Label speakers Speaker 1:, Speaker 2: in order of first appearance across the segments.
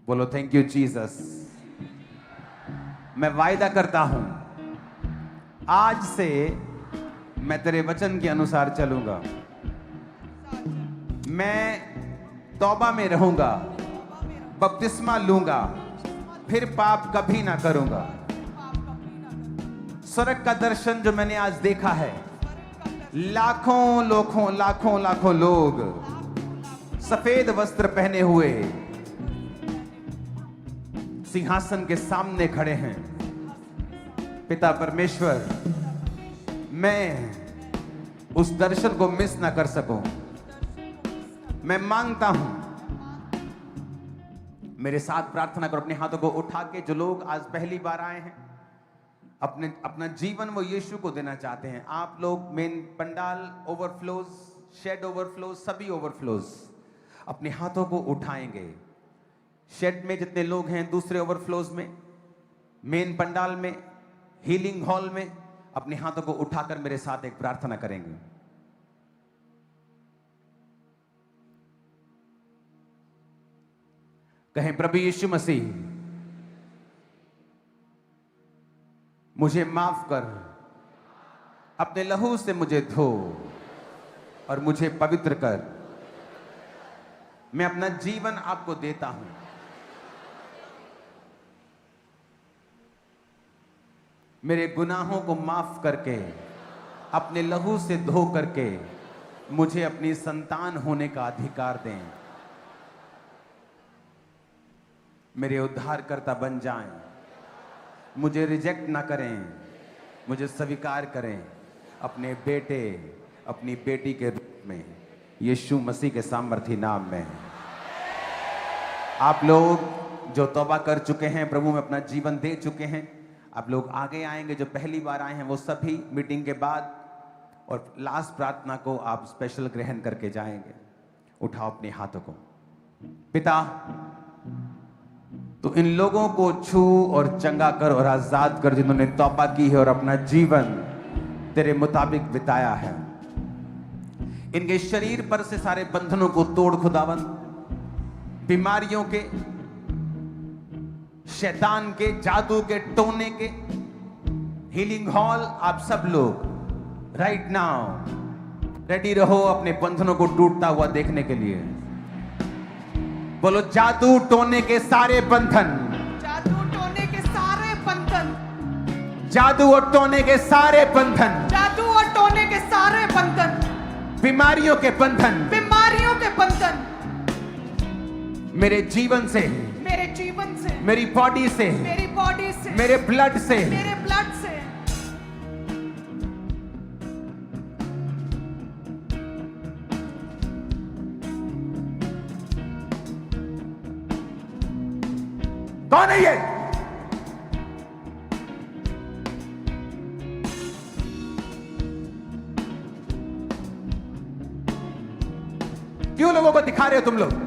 Speaker 1: बोलो thank you Jesus. मैं वायदा करता हूं आज से मैं तेरे वचन के अनुसार चलूंगा। मैं तौबा में रहूंगा, बपतिस्मा लूंगा, फिर पाप कभी ना करूंगा। स्वर्ग का दर्शन जो मैंने आज देखा है, लाखों लोग सफेद वस्त्र पहने हुए सिंहासन के सामने खड़े हैं। पिता परमेश्वर, मैं उस दर्शन को मिस ना कर सकूं। मैं मांगता हूं, मेरे साथ प्रार्थना करो। अपने हाथों को उठा के जो लोग आज पहली बार आए हैं, अपना जीवन वो यीशु को देना चाहते हैं। आप लोग main pandal overflows, shed overflows, सभी ओवरफ्लोज अपने हाथों को उठाएंगे। शेड में जितने लोग हैं, दूसरे ओवरफ्लोज में, मेन पंडाल में, हीलिंग हॉल में, अपने हाथों को उठाकर मेरे साथ एक प्रार्थना करेंगे। कहें, प्रभु यीशु मसीह, मुझे माफ कर, अपने लहू से मुझे धो और मुझे पवित्र कर। मैं अपना जीवन आपको देता हूं। मेरे गुनाहों को माफ करके, अपने लहू से धो करके मुझे अपनी संतान होने का अधिकार दें। मेरे उद्धारकर्ता बन जाएं। मुझे रिजेक्ट ना करें, मुझे स्वीकार करें अपने बेटे, अपनी बेटी के रूप में, यीशु मसीह के सामर्थी नाम में। आप लोग जो तौबा कर चुके हैं, प्रभु में अपना जीवन दे चुके हैं, आप लोग आगे आएंगे। जो पहली बार आए हैं वो सभी मीटिंग के बाद और लास्ट प्रार्थना को आप स्पेशल ग्रहण करके जाएंगे। उठाओ अपने हाथों को। पिता, तो इन लोगों को छू और चंगा कर और आजाद कर जिन्होंने तौबा की है और अपना जीवन तेरे मुताबिक बिताया है। इनके शरीर पर से सारे बंधनों को तोड़ खुदावन। बीमारियों के, शैतान के, जादू के, टोने के, हीलिंग हॉल, आप सब लोग राइट नाउ रेडी रहो अपने बंधनों को टूटता हुआ देखने के लिए। बोलो, जादू टोने के सारे बंधन,
Speaker 2: जादू टोने के सारे बंधन,
Speaker 1: जादू और टोने के सारे बंधन,
Speaker 2: जादू और टोने के सारे बंधन,
Speaker 1: बीमारियों के बंधन,
Speaker 2: बीमारियों के बंधन
Speaker 1: मेरे जीवन से,
Speaker 2: मेरे जीवन से,
Speaker 1: मेरी बॉडी से,
Speaker 2: मेरी बॉडी से,
Speaker 1: मेरे ब्लड से,
Speaker 2: मेरे ब्लड से,
Speaker 1: कौन है ये? क्यों लोगों को दिखा रहे हो तुम लोग?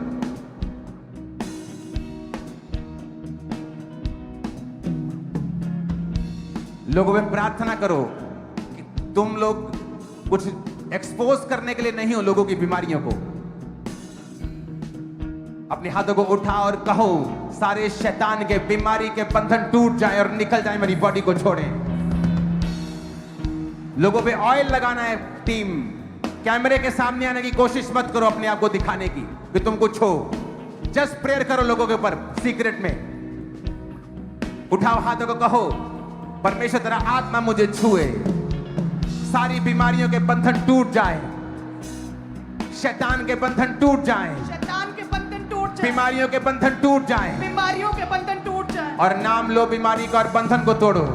Speaker 1: लोगों में प्रार्थना करो कि तुम लोग कुछ एक्सपोज करने के लिए नहीं हो लोगों की बीमारियों को। अपने हाथों को उठा और कहो, सारे शैतान के, बीमारी के बंधन टूट जाए और निकल जाए, मेरी बॉडी को छोड़ें। लोगों पे ऑयल लगाना है। टीम, कैमरे के सामने आने की कोशिश मत करो अपने आप को दिखाने की कि तुम कुछ हो। जस्ट प्रेयर करो लोगों के ऊपर सीक्रेट में। उठाओ हाथों को, कहो, परमेश्वर तेरा आत्मा मुझे छुए, सारी बीमारियों के बंधन टूट जाए, शैतान के बंधन टूट जाए,
Speaker 2: शैतान के बंधन टूट जाए,
Speaker 1: बीमारियों के बंधन टूट जाए,
Speaker 2: बीमारियों के बंधन टूट जाए,
Speaker 1: और नाम लो बीमारी का और बंधन को तोड़ो।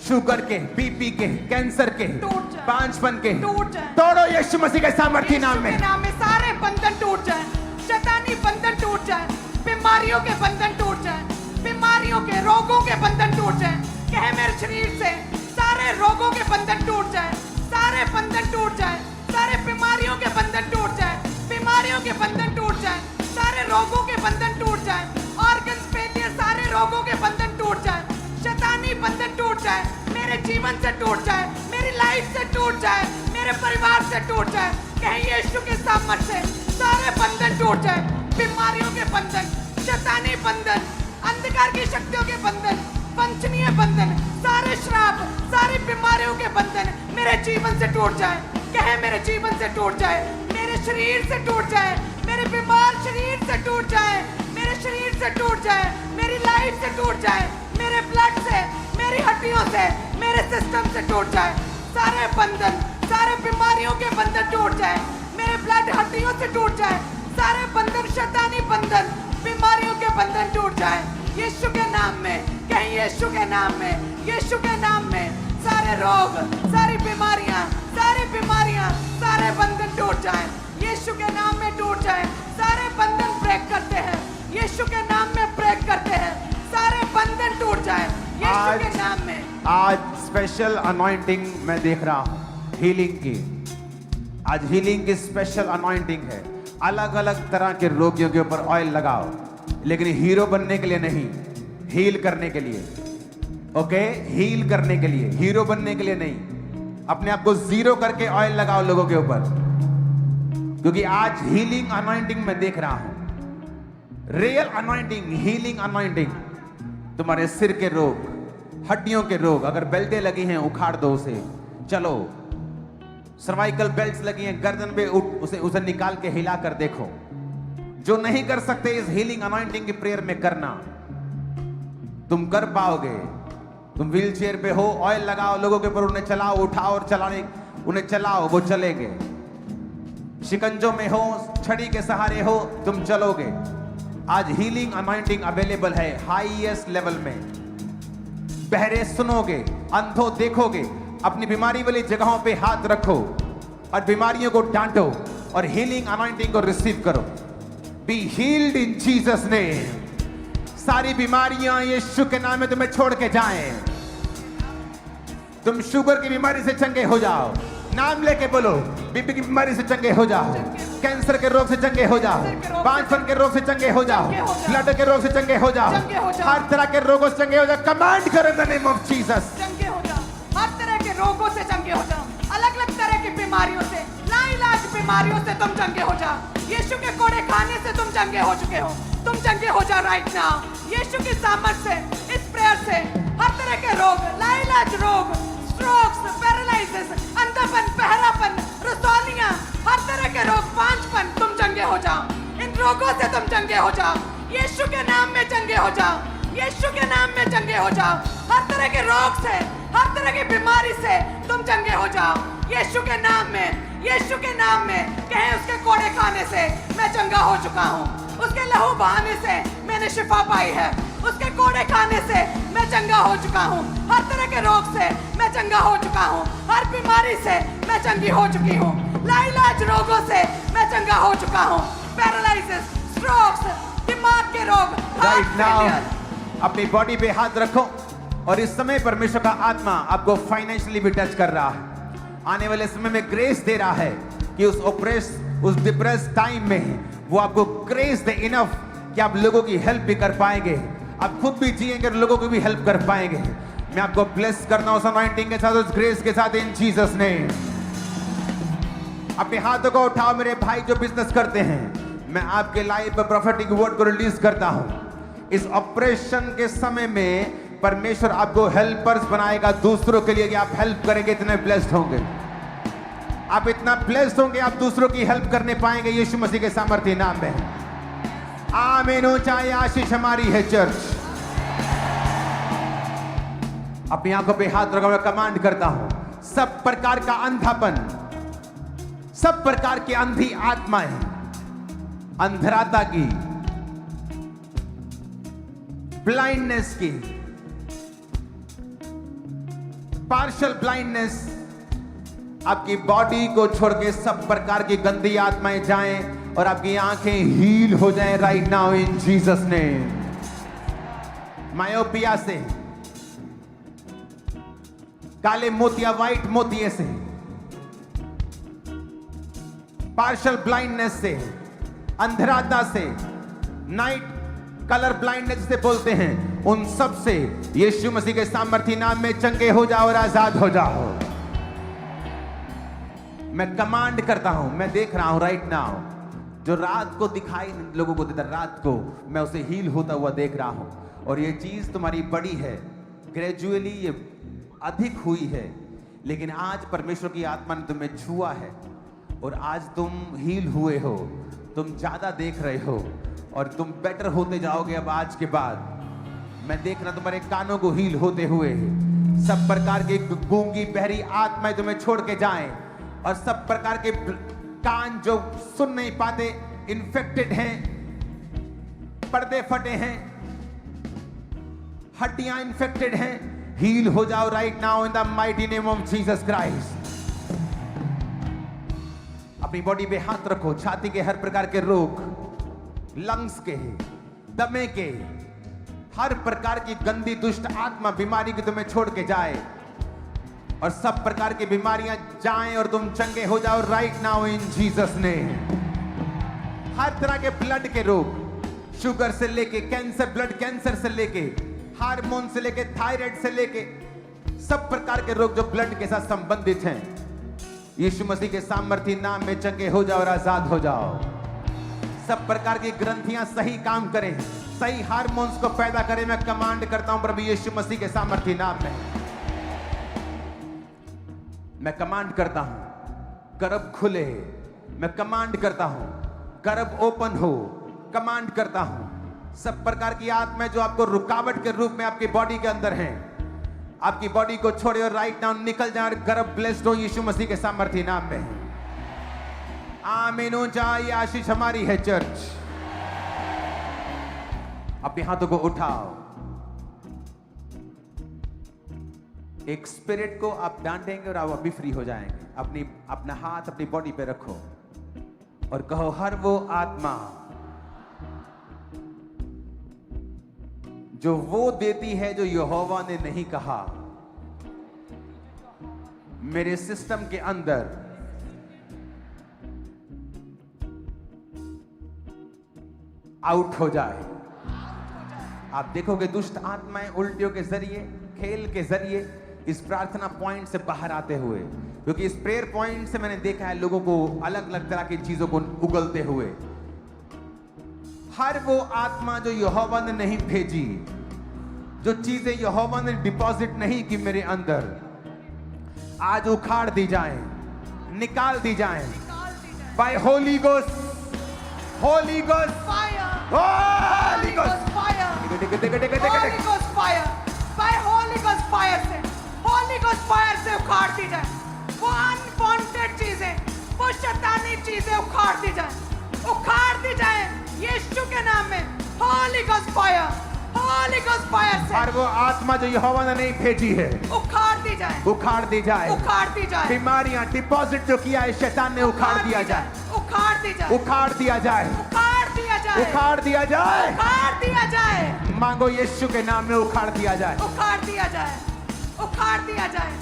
Speaker 1: शुगर के, बीपी के, कैंसर के,
Speaker 2: टूट जाए,
Speaker 1: पांचपन के
Speaker 2: टूट जाए,
Speaker 1: तोड़ो यीशु मसीह के सामर्थी नाम में।
Speaker 2: यीशु के नाम में सारे बंधन टूट जाए, शैतानी बंधन टूट जाए, बीमारियों के बंधन टूट जाए, बीमारियों के, रोगों के बंधन टूट जाए। कहे, मेरे शरीर से सारे रोगों के बंधन टूट जाए, सारे बंधन टूट जाए, सारे बीमारियों के बंधन टूट जाए, बीमारियों के बंधन टूट जाए, सारे रोगों के बंधन टूट जाए, ऑर्गन फेलियर, सारे रोगों के बंधन टूट जाए, शैतानी बंधन टूट जाए, मेरे जीवन से टूट जाए, मेरी लाइफ से टूट जाए, मेरे परिवार से टूट जाए। कहीं यीशु के सामर्थ्य से सारे बंधन टूट जाए, बीमारियों के बंधन, शैतानी बंधन, अंधकार की शक्तियों के बंधन, वंचनीय बंधन, सारे श्राप, सारी बीमारियों के बंधन मेरे जीवन से टूट जाए। कहे मेरे जीवन से टूट जाए, मेरे शरीर से टूट जाए, मेरे बीमार शरीर से टूट जाए, मेरे शरीर से टूट जाए, मेरी लाइफ से टूट जाए, मेरे ब्लड से, मेरी हड्डियों से, मेरे सिस्टम से टूट जाए। सारे बंधन, सारे बीमारियों के बंधन टूट जाए, मेरे ब्लड हड्डियों से टूट जाए। सारे बंधन, शैतानी बंधन, बीमारियों के बंधन टूट जाए यीशु के नाम में। कहीं यीशु के नाम में, यीशु के नाम में सारे रोग, सारी बीमारियां, सारे बंधन टूट जाए यीशु के नाम में, टूट जाए। सारे बंधन ब्रेक करते हैं यीशु के नाम में, ब्रेक करते हैं। सारे बंधन टूट जाए यीशु के नाम में।
Speaker 1: आज स्पेशल अनॉइंटिंग मैं देख रहा हूं, हीलिंग की। आज हीलिंग की स्पेशल अनॉइंटिंग है। अलग अलग तरह के रोगियों के ऊपर ऑयल लगाओ, लेकिन हीरो बनने के लिए नहीं, हील करने के लिए। ओके, हील करने के लिए, हीरो बनने के लिए नहीं। अपने आप को जीरो करके ऑयल लगाओ लोगों के ऊपर, क्योंकि आज हीलिंग अनॉइंटिंग मैं देख रहा हूं। Real anointing, healing anointing. तुम्हारे सिर के रोग, हड्डियों के रोग, अगर बेल्टें लगी हैं उखाड़ दो उसे। चलो, सर्वाइकल बेल्ट्स लगी हैं गर्दन पे, उसे निकाल के हिला कर देखो। जो नहीं कर सकते इस हीलिंग अनॉइंटिंग की प्रेयर में करना, तुम कर पाओगे। तुम व्हील चेयर पे हो, ऑयल लगाओ लोगों के ऊपर, उन्हें चलाओ, उठाओ और चलाने, उन्हें चलाओ, वो चलेंगे। शिकंजों में हो, छड़ी के सहारे हो, तुम चलोगे। आज हीलिंग अनॉइंटिंग अवेलेबल है हाईएस्ट लेवल में। बहरे सुनोगे, अंधों देखोगे। अपनी बीमारी वाली जगहों पे हाथ रखो और बीमारियों को डांटो और हीलिंग अनॉइंटिंग को रिसीव करो। Be healed in Jesus name. सारी बीमारियां यीशु के नाम में तुम्हें छोड़ के जाएं। तुम शुगर की बीमारी से चंगे हो जाओ, नाम लेके बोलो। बीपी की बीमारी से चंगे हो जाओ, कैंसर के रोग से चंगे हो जाओ, पांचपन के रोग से चंगे हो जाओ, ब्लड के रोग से चंगे हो जाओ, हर तरह के रोगों से चंगे हो जाओ। कमांड करो in the name of Jesus.
Speaker 2: चंगे हो जाओ, हर तरह के रोगों से चंगे हो जाओ, अलग अलग तरह की बीमारियों से, लाइलाज बीमारियों से तुम चंगे हो जाओ। यीशु के कोड़े खाने से तुम चंगे हो चुके हो, तुम चंगे हो जाओ राइट नाउ। यीशु की सामर्थ से, इस प्रेयर से हर तरह के रोग, लाइलाज रोग, स्ट्रोक्स, पैरालिसिस, अंधापन, बहरापन, रसौलियां, हर तरह के रोग, पांचपन, तुम चंगे हो जाओ। इन रोगों से तुम चंगे हो जाओ, यीशु के नाम में चंगे हो जाओ, यीशु के नाम में चंगे हो जाओ। हर तरह के रोग से, हर तरह की बीमारी से तुम चंगे हो जाओ यीशु के नाम में, यीशु के नाम में। कहें उसके कोड़े खाने से मैं चंगा हो चुका हूँ, उसके लहू बहाने से मैंने शिफा पाई है, उसके कोड़े खाने से मैं चंगा हो चुका हूँ। हर तरह के रोग से मैं चंगा हो चुका हूँ, हर बीमारी से मैं चंगी हो चुकी हूँ, लाइलाज रोगों से मैं चंगा हो चुका हूँ। पैरालिसिस, स्ट्रोक्स, दिमाग के रोग,
Speaker 1: राइट नाउ अपनी बॉडी पे हाथ रखो और इस समय परमेश्वर का आत्मा आपको फाइनेंशियली भी टच कर रहा है। आने वाले समय में ग्रेस दे रहा है कि उस डिप्रेस टाइम में वो आपको ग्रेस दे इनफ कि आप लोगों की हेल्प भी कर पाएंगे, आप खुद भी जिएंगे और लोगों को भी हेल्प कर पाएंगे। मैं आपको ब्लेस करना उस अनॉइंटिंग के साथ, उस ग्रेस के साथ, इन जीसस नेम। अपने हाथों को उठाओ मेरे भाई जो बिजनेस करते हैं। मैं आपके लाइफ पर प्रोफेटिक वर्ड को रिलीज करता हूं। इस ऑपरेशन के समय में परमेश्वर आपको हेल्पर्स बनाएगा दूसरों के लिए, कि आप हेल्प करेंगे, इतने ब्लेस्ड होंगे। आप इतना ब्लेस्ड होंगे, आप दूसरों की हेल्प करने पाएंगे यीशु मसीह के सामर्थ्य नाम में। आमीन। ऊंचाई आशीष हमारी है चर्च। अपनी आंखों पे हाथ रखो, मैं कमांड करता हूं, सब प्रकार का अंधापन, सब प्रकार की अंधी आत्माएं, अंधराता की, ब्लाइंडनेस की, पार्शियल ब्लाइंडनेस, आपकी बॉडी को छोड़ के सब प्रकार की गंदी आत्माएं जाएं और आपकी आंखें हील हो जाएं right now in Jesus name. Myopia से, काले मोतिया, व्हाइट मोतिये से, पार्शियल ब्लाइंडनेस से, अंधराता से, नाइट कलर ब्लाइंडनेस जिसे बोलते हैं, उन सब से यीशु मसीह के सामर्थ्य नाम में चंगे हो जाओ और आजाद हो जाओ। मैं कमांड करता हूं, मैं देख रहा हूं राइट नाउ जो रात को दिखाई लोगों को देता, रात को मैं उसे हील होता हुआ देख रहा हूं। और ये चीज तुम्हारी बड़ी है, ग्रेजुअली ये अधिक हुई है, लेकिन आज परमेश्वर की आत्मा ने तुम्हें छुआ है और आज तुम हील हुए हो, तुम ज्यादा देख रहे हो और तुम बेटर होते जाओगे। अब आज के बाद मैं देख रहा तुम्हारे कानों को हील होते हुए, सब प्रकार की गूंगी बहरी आत्माएं तुम्हें छोड़ के जाएं और सब प्रकार के कान जो सुन नहीं पाते, इन्फेक्टेड हैं, पर्दे फटे हैं, हड्डियां इन्फेक्टेड हैं, हील हो जाओ right now in the mighty name of Jesus Christ. अपनी बॉडी पे हाथ रखो, छाती के हर प्रकार के रोग, लंग्स के, दमे के, हर प्रकार की गंदी दुष्ट आत्मा बीमारी की तुम्हें छोड़ के जाए और सब प्रकार की बीमारियां जाएं और तुम चंगे हो जाओ right now in Jesus name. हर तरह के ब्लड के रोग, शुगर से लेके कैंसर, ब्लड कैंसर से लेके, हार्मोन से लेके, थायराइड से लेके, सब प्रकार के रोग जो ब्लड के साथ संबंधित हैं, यीशु मसीह के सामर्थी नाम में चंगे हो जाओ और आजाद हो जाओ। सब प्रकार की ग्रंथियां सही काम करें, सही हार्मोन्स को पैदा करें। मैं कमांड करता हूं प्रभु यीशु मसीह के सामर्थी नाम में, मैं कमांड करता हूं गर्भ खुले, मैं कमांड करता हूं गर्भ ओपन हो, कमांड करता हूं सब प्रकार की आत्माएं जो आपको रुकावट के रूप में आपकी बॉडी के अंदर हैं, आपकी बॉडी को छोड़े और राइट नाउ निकल जाए और गर्भ ब्लेस्ड हो यीशु मसीह के सामर्थी नाम में। आमीन हो जाए, आशीष हमारी है चर्च। अपने हाथों को उठाओ, एक स्पिरिट को आप डांटेंगे और आप अभी फ्री हो जाएंगे। अपना हाथ अपनी बॉडी पे रखो और कहो, हर वो आत्मा जो वो देती है जो यहोवा ने नहीं कहा, मेरे सिस्टम के अंदर आउट हो जाए। आप देखोगे दुष्ट आत्माएं उल्टियों के जरिए, खेल के जरिए इस प्रार्थना पॉइंट से बाहर आते हुए, क्योंकि इस प्रेयर पॉइंट से मैंने देखा है लोगों को अलग अलग तरह की चीजों को उगलते हुए। हर वो आत्मा जो यहोवा ने नहीं भेजी, जो चीजें यहोवा ने डिपॉजिट नहीं की मेरे अंदर, आज उखाड़ दी जाए, निकाल दी जाए by Holy Ghost, Holy Ghost
Speaker 2: Fire!
Speaker 1: Holy
Speaker 2: Holy
Speaker 1: Ghost
Speaker 2: Ghost fire! Holy Ghost fire! By Holy Ghost fire से, Holy Ghost fire से उखाड़ दी जाए वो अनवांटेड चीजें, वो शैतानी चीजें उखाड़ दी जाए, उखाड़ दी जाए यीशु के नाम में। Holy Ghost fire! Holy Ghost fire से
Speaker 1: और वो आत्मा जो यहोवा ने नहीं भेजी है,
Speaker 2: उखाड़ दी जाए,
Speaker 1: उखाड़ दी जाए।
Speaker 2: उखाड़ दी जाए,
Speaker 1: बीमारियां डिपॉजिट जो किया है शैतान ने, उखाड़ दिया जाए,
Speaker 2: उखाड़ दी जाए,
Speaker 1: उखाड़ दिया जाए,
Speaker 2: उखाड़ दिया जाए,
Speaker 1: उखाड़ दिया जाए।
Speaker 2: उखाड़ दिया जाए,
Speaker 1: मांगो यीशु के नाम में उखाड़ दिया जाए।
Speaker 2: उखाड़ दिया जाए, उखाड़ दिया जाए।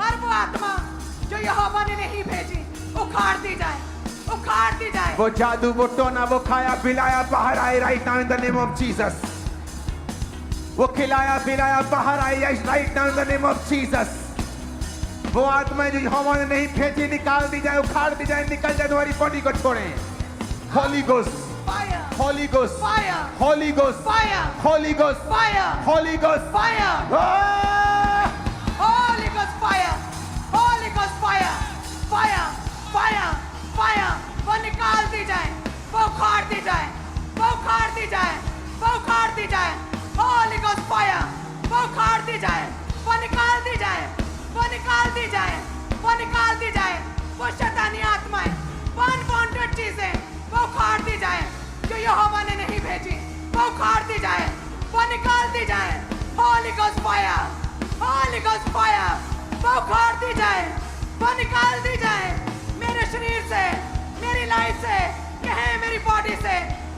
Speaker 2: हर वो आत्मा जो यहोवा ने नहीं भेजी, उखाड़ दी जाए, उखाड़ दी जाए।
Speaker 1: वो जादू, वो टोना, वो खाया पिलाया बाहर आए right now in the name of Jesus. वो खिलाया पिलाया बाहर आई right now in the name of Jesus. वो आत्माएं जो यहोवा ने नहीं भेजी, निकाल दी जाए, उखाड़ दी जाए, निकल जाए, तुम्हारी बॉडी को छोड़े। Holi Ghost,
Speaker 2: Fire!
Speaker 1: Holi Ghost,
Speaker 2: Fire!
Speaker 1: Holi Ghost,
Speaker 2: Fire!
Speaker 1: Holi Ghost,
Speaker 2: Fire!
Speaker 1: Holi Ghost.
Speaker 2: Fire! Holy Ghost fire! Holy Ghost fire! Fire! Fire! Fire! वो निकाल दी जाए, वो उखाड़ दी जाए, वो उखाड़ दी जाए, वो उखाड़ दी जाए। Holy Ghost fire! वो उखाड़ दी जाए, वो निकाल दी जाए, वो निकाल दी जाए, वो निकाल दी जाए। वो शैतानी आत्माएं, वो अनवांटेड चीजें, वो उखाड़ दी जाए जो यहोवा ने नहीं भेजी, वो उखाड़ दी जाए, वो निकाल दी जाए। Holy Ghost fire! Holy Ghost fire! वो उखाड़ दी जाए, वो निकाल दी जाए मेरे शरीर से, मेरी लाइफ से, कहे मेरी बॉडी से,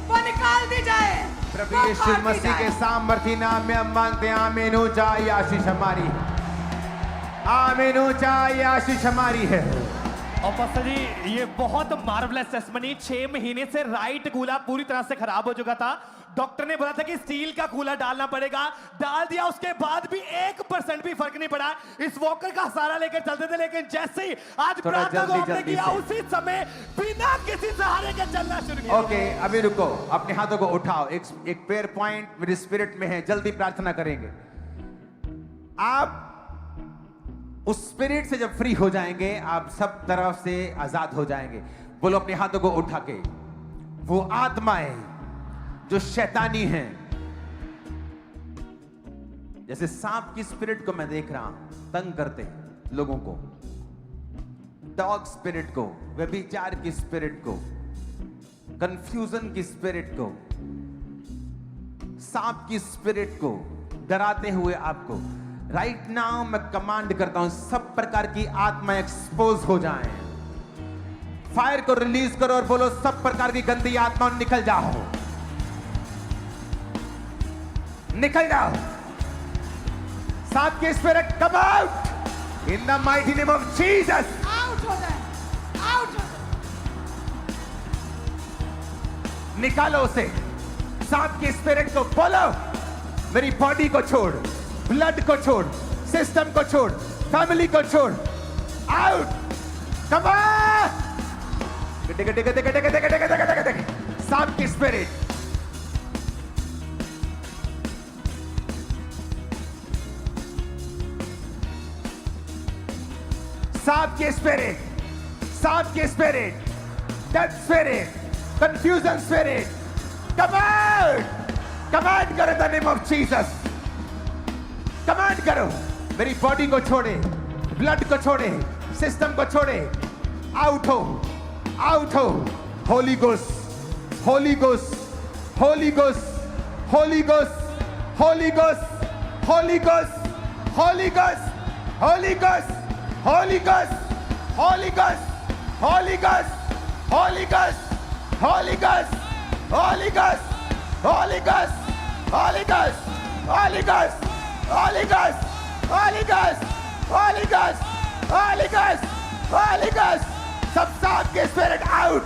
Speaker 2: वो निकाल दी जाए।
Speaker 1: प्रभु
Speaker 2: वो
Speaker 1: यीशु
Speaker 2: उखाड़ दी
Speaker 1: मसीह के
Speaker 2: जाए।
Speaker 1: सामर्थी नाम में हम मांगते हैं, आमीन हो जाए, आशीष हमारी है। आमीन हो जाए, आशीष हमारी है।
Speaker 3: और पास्टर जी ये बहुत मार्वलेस टेस्टमनी। 6 महीने से राइट कूला पूरी तरह से खराब हो चुका था। डॉक्टर ने बोला था कि स्टील का कूलर डालना पड़ेगा, डाल दिया, उसके बाद भी 1% भी फर्क नहीं पड़ा। इस वॉकर का सहारा लेकर चलते थे, लेकिन जैसे ही आज प्रार्थना को हमने किया उसी समय बिना किसी सहारे के चलना शुरू किया।
Speaker 1: ओके, अभी रुको, अपने हाथों को उठाओ। एक प्रेयर पॉइंट मेरे स्पिरिट में है, जल्दी प्रार्थना करेंगे। आप उस स्पिरिट से जब फ्री हो जाएंगे, आप सब तरफ से आजाद हो जाएंगे। बोलो अपने हाथों को उठा के, वो आत्माएं जो शैतानी हैं, जैसे सांप की स्पिरिट को मैं देख रहा हूं, तंग करते हैं लोगों को, डॉग स्पिरिट को, व्यभिचार की स्पिरिट को, कंफ्यूजन की स्पिरिट को, सांप की स्पिरिट को, डराते हुए आपको राइट नाउ मैं कमांड करता हूं, सब प्रकार की आत्मा एक्सपोज हो जाएं। फायर को रिलीज करो और बोलो सब प्रकार की गंदी आत्मा निकल जाओ, निकल जाओ। सांप की spirit come out in the mighty name of Jesus.
Speaker 2: Out हो जाए, आउट हो जाए।
Speaker 1: निकालो उसे, सांप की स्पिरिट को बोलो मेरी बॉडी को छोड़, ब्लड को छोड़, सिस्टम को छोड़, फैमिली को छोड़, आउट। Come on. सांप की स्पिरिट, सांप की स्पिरिट, सांप की spirit, death spirit, confusion spirit, command, command करो the name of Jesus. Command करो मेरी बॉडी को छोड़े, ब्लड को छोड़े, सिस्टम को छोड़े, आउट हो, आउट हो। Holi Ghost, Holy Ghost, Holy Ghost, Holy Ghost, Holy Ghost, Holy Ghost, Holy Ghost, Holy ghost, Holy Ghost, Holy Ghost, Holy Ghost, Holy Ghost, Holy Ghost, Holy Ghost, Holy Ghost, Holy Ghost, Holy Ghost, Holy Ghost, Holy Ghost, Holy Ghost, Holy Ghost, Holy Ghost, सब सांप के spirit out,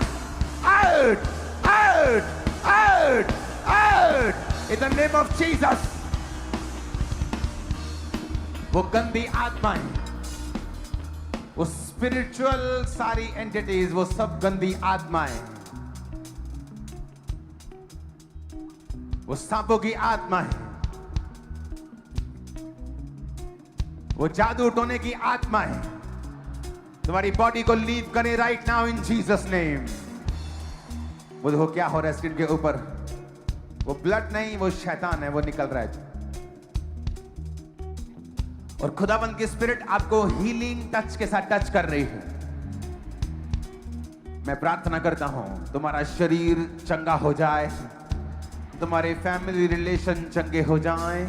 Speaker 1: out, out, out, out in the name of Jesus. वो गंदी आत्माएं, वो spiritual सारी entities, वो सब गंदी आत्माएं, वो सांपों की आत्माएं, वो जादू टोने की आत्माएं तुम्हारी बॉडी को लीव करें right now in Jesus name. वो देखो क्या हो रहा है स्क्रीन के ऊपर, वो ब्लड नहीं, वो शैतान है, वो निकल रहा है। और खुदाबंद की स्पिरिट आपको हीलिंग टच के साथ टच कर रही है। मैं प्रार्थना करता हूं तुम्हारा शरीर चंगा हो जाए, तुम्हारे फैमिली रिलेशन चंगे हो जाएं,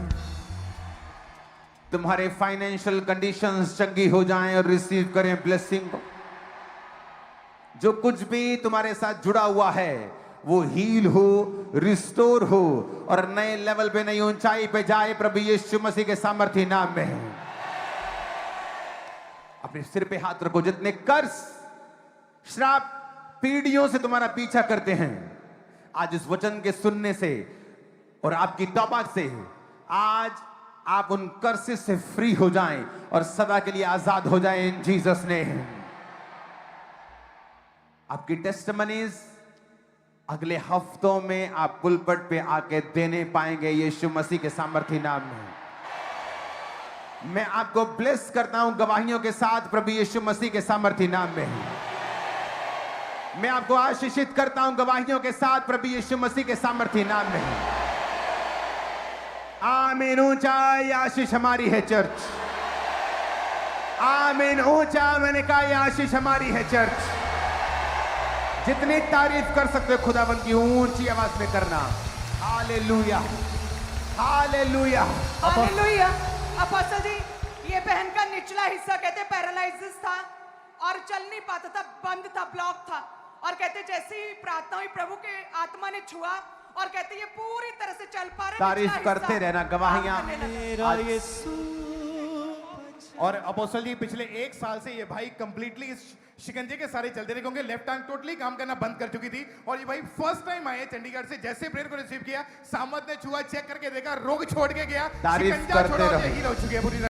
Speaker 1: तुम्हारे फाइनेंशियल कंडीशंस चंगी हो जाएं और रिसीव करें ब्लेसिंग को। जो कुछ भी तुम्हारे साथ जुड़ा हुआ है वो हील हो, रिस्टोर हो और नए लेवल पे, नई ऊंचाई पे जाए प्रभु यीशु मसीह के सामर्थ्य नाम में। अपने सिर पे हाथ रखो। जितने कर्स, श्राप पीढ़ियों से तुम्हारा पीछा करते हैं, आज इस वचन के सुनने से और आपकी तौबा से आज आप उन कर्सेस से फ्री हो जाएं और सदा के लिए आजाद हो जाएं इन जीसस नेम। आपकी टेस्टिमनीज अगले हफ्तों में आप पुलपट पे आके देने पाएंगे यीशु मसीह के सामर्थ्य नाम में। मैं आपको ब्लेस करता हूं गवाहियों के साथ प्रभु यीशु मसीह के सामर्थ्य नाम में। मैं आपको आशीषित करता हूं गवाहियों के साथ प्रभु यीशु मसीह के सामर्थ्य नाम में। आमीन। ऊंचा आशीष हमारी है चर्च। आमीन। ऊंचा मैंने कहा ये आशीष हमारी है चर्च। जितनी तारीफ कर सकते हो खुदावंद की ऊंची आवाज में करना। Hallelujah, hallelujah,
Speaker 2: hallelujah. अपोस्टल जी, ये बहन का निचला हिस्सा कहते पैरालाइसिस था और चल नहीं पाता था, बंद था, ब्लॉक था। और कहते जैसे ही प्रार्थना हुई प्रभु के आत्मा ने छुआ और कहते ये पूरी तरह से चल पा रहे।
Speaker 1: तारीफ करते रहना गवाहियां।
Speaker 4: और अपोस्टल जी पिछले 1 साल से ये भाई कंप्लीटली इस शिकंजे के सारे चलते रहे, क्योंकि लेफ्ट हैंड टोटली काम करना बंद कर चुकी थी। और ये भाई फर्स्ट टाइम आए चंडीगढ़ से, जैसे प्रेयर को रिसीव किया, सामत ने छुआ, चेक करके देखा, रोग छोड़ के गया,
Speaker 1: तारीफ
Speaker 4: शिकंजा
Speaker 1: करते
Speaker 4: छोड़ा और
Speaker 1: रहो।
Speaker 4: हील हो चुकी है पूरी तरह।